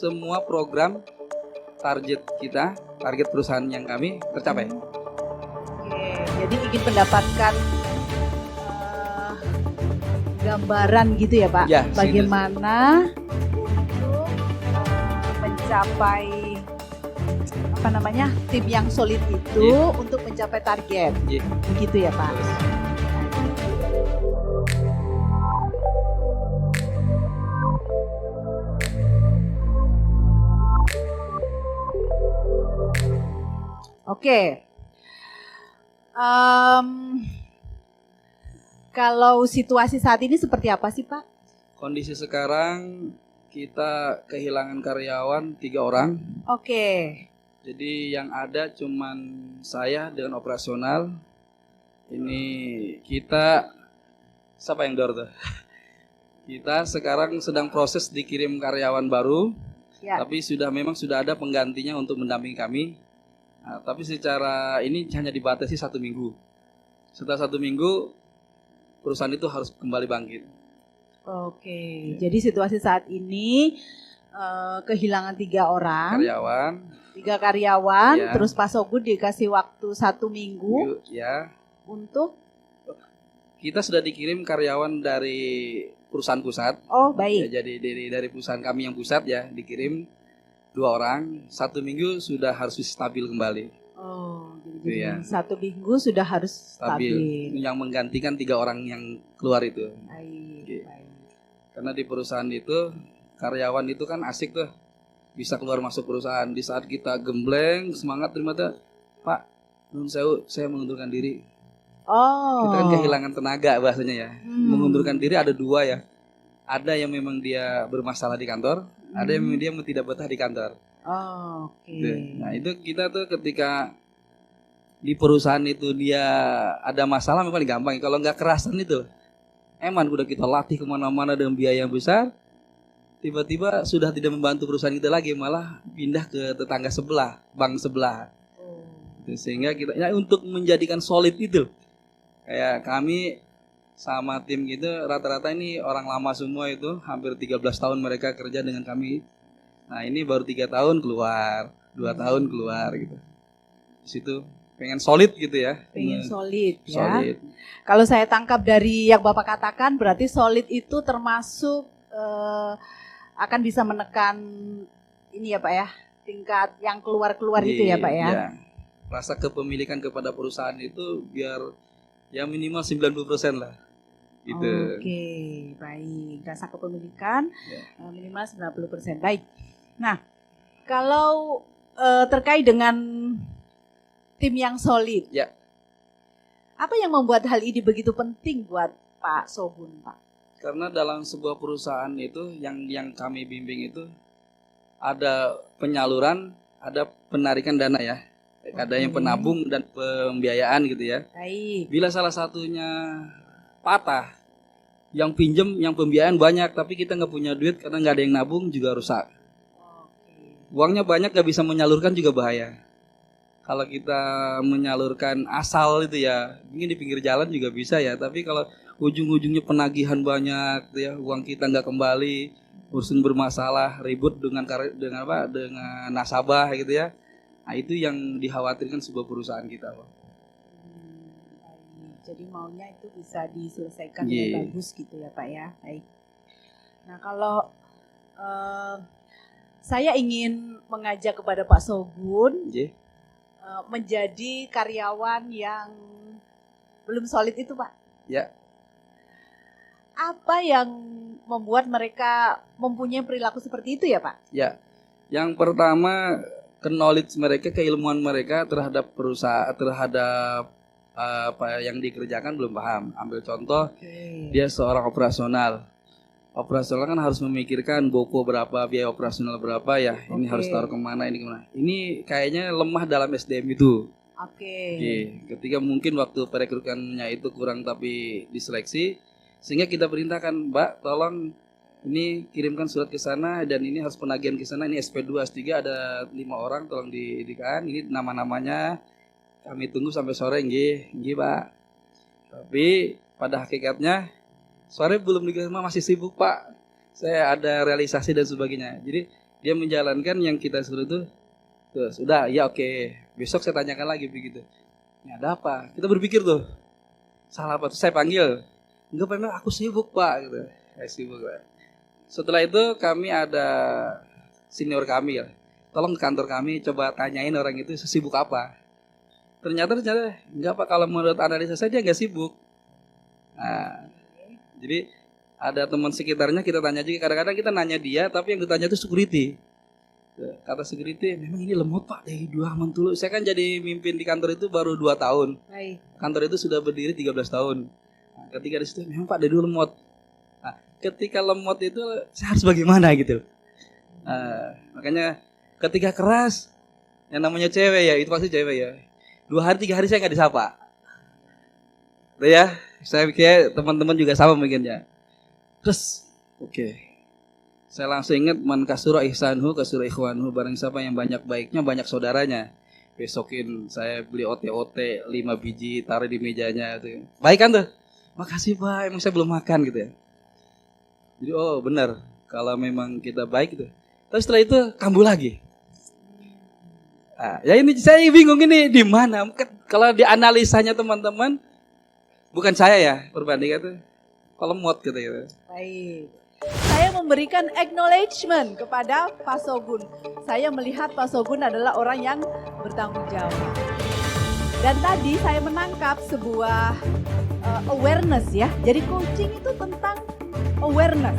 semua program target kita, target perusahaan yang kami tercapai. Oke, jadi ingin mendapatkan gambaran gitu ya Pak, Ya, bagaimana untuk mencapai tim yang solid itu untuk mencapai target, begitu ya Pak. Oke. Kalau situasi saat ini seperti apa sih Pak? Kondisi sekarang kita kehilangan karyawan 3 orang. Oke. Jadi yang ada cuman saya dengan operasional. Ini kita siapa yang door tuh? Kita sekarang sedang proses dikirim karyawan baru. Ya. Tapi memang sudah ada penggantinya untuk mendampingi kami. Nah, tapi secara ini hanya dibatasi 1 minggu. Setelah 1 minggu perusahaan itu harus kembali bangkit. Oke, jadi situasi saat ini kehilangan 3 orang. 3 karyawan, ya. Terus Pak Sogud dikasih waktu 1 minggu. Ya. Untuk kita sudah dikirim karyawan dari perusahaan pusat. Oh baik. Ya, jadi dari perusahaan kami yang pusat ya dikirim 2 orang. 1 minggu sudah harus stabil kembali. Oh, jadi 1 minggu sudah harus stabil. Yang menggantikan 3 orang yang keluar itu. Baik. Karena di perusahaan itu karyawan itu kan asik tuh, bisa keluar masuk perusahaan. Di saat kita gembleng semangat ternyata Pak, saya mengundurkan diri. Oh. Kita kan kehilangan tenaga bahasanya ya. Mengundurkan diri ada 2 ya. Ada yang memang dia bermasalah di kantor, ada yang memang dia tidak betah di kantor. Oh, oke. Nah itu kita tuh ketika di perusahaan itu dia ada masalah memang gampang. Kalau nggak kerasan itu, emang udah kita latih kemana-mana dengan biaya yang besar, tiba-tiba sudah tidak membantu perusahaan kita lagi, malah pindah ke tetangga sebelah, bank sebelah. Sehingga kita ya untuk menjadikan solid itu, kayak kami sama tim gitu rata-rata ini orang lama semua itu, hampir 13 tahun mereka kerja dengan kami. Nah ini baru 3 tahun keluar, 2 tahun keluar gitu. Di situ pengen solid gitu ya. Pengen solid ya. Kalau saya tangkap dari yang Bapak katakan, berarti solid itu termasuk akan bisa menekan ini ya Pak ya, tingkat yang keluar-keluar itu ya Pak ya. Iya. Rasa kepemilikan kepada perusahaan itu biar ya minimal 90% lah. Gitu. Oke, baik. Rasa kepemilikan minimal 90%. Baik. Nah, kalau terkait dengan tim yang solid, apa yang membuat hal ini begitu penting buat Pak Sogun, Pak? Karena dalam sebuah perusahaan itu yang kami bimbing itu ada penyaluran, ada penarikan dana ya, ada yang penabung dan pembiayaan gitu ya. Baik. Bila salah satunya patah, yang pinjem, yang pembiayaan banyak, tapi kita nggak punya duit karena nggak ada yang nabung juga rusak. Uangnya banyak nggak bisa menyalurkan juga bahaya. Kalau kita menyalurkan asal itu ya, mungkin di pinggir jalan juga bisa ya. Tapi kalau ujung-ujungnya penagihan banyak, ya uang kita nggak kembali, urusan bermasalah, ribut dengan nasabah gitu ya. Nah itu yang dikhawatirkan sebuah perusahaan kita, Pak. Jadi maunya itu bisa diselesaikan dengan bagus gitu ya Pak ya. Baik. Nah kalau saya ingin mengajak kepada Pak Sogun menjadi karyawan yang belum solid itu Pak. Ya. Apa yang membuat mereka mempunyai perilaku seperti itu ya Pak? Ya. Yang pertama knowledge mereka, keilmuan mereka terhadap perusahaan, terhadap apa yang dikerjakan belum paham. Ambil contoh, dia seorang operasional. Operasional kan harus memikirkan boko berapa, biaya operasional berapa ya. Ini harus taruh kemana, ini kemana. Ini kayaknya lemah dalam SDM itu. Ketika mungkin waktu perekrutannya itu kurang tapi diseleksi, sehingga kita perintahkan, Mbak, tolong ini kirimkan surat ke sana dan ini harus penagihan ke sana. Ini SP2, S3 ada 5 orang, tolong diidikan. Ini nama-namanya. Kami tunggu sampai sore, nggih, Pak. Tapi pada hakikatnya sore belum dikasih, masih sibuk Pak. Saya ada realisasi dan sebagainya. Jadi Dia menjalankan yang kita suruh itu. Terus udah, ya oke. Besok saya tanyakan lagi begitu. Ini ada apa? Kita berpikir tuh. Salah apa? Terus saya panggil. Enggak Pak, memang aku sibuk Pak gitu. Saya sibuk Pak. Setelah itu kami ada senior kami ya. Tolong ke kantor kami coba tanyain orang itu sibuk apa. Ternyata enggak Pak, kalau menurut analisa saya dia enggak sibuk. Nah, jadi ada teman sekitarnya kita tanya juga. Kadang-kadang kita nanya dia, tapi yang ditanya itu security. Kata security, memang ini lemot Pak dari 2 Mantulu. Saya kan jadi mimpin di kantor itu baru 2 tahun. Baik. Kantor itu sudah berdiri 13 tahun. Nah, ketika di situ memang Pak dari dulu lemot. Nah, ketika lemot itu saya harus bagaimana gitu. Makanya ketika keras, yang namanya cewek ya, itu pasti cewek ya. 2 hari 3 hari saya nggak disapa. Tuh ya, saya pikir teman-teman juga sama mungkinnya. Terus, oke. Saya langsung ingat man kasura ihsanhu kasura ikhwanhu, barang siapa yang banyak baiknya banyak saudaranya. Besokin saya beli ote-ote 5 biji taruh di mejanya tuh. Baik kan tuh? Makasih Pak, emang saya belum makan gitu ya. Jadi oh benar, kalau memang kita baik gitu. Terus setelah itu kambuh lagi. Nah, ya ini saya bingung ini di mana? Kalau dianalisanya teman-teman, bukan saya ya perbandingan tuh. Kalau lemot gitu ya. Baik. Saya memberikan acknowledgement kepada Pak Sogun. Saya melihat Pak Sogun adalah orang yang bertanggung jawab. Dan tadi saya menangkap sebuah awareness ya. Jadi coaching itu tentang awareness.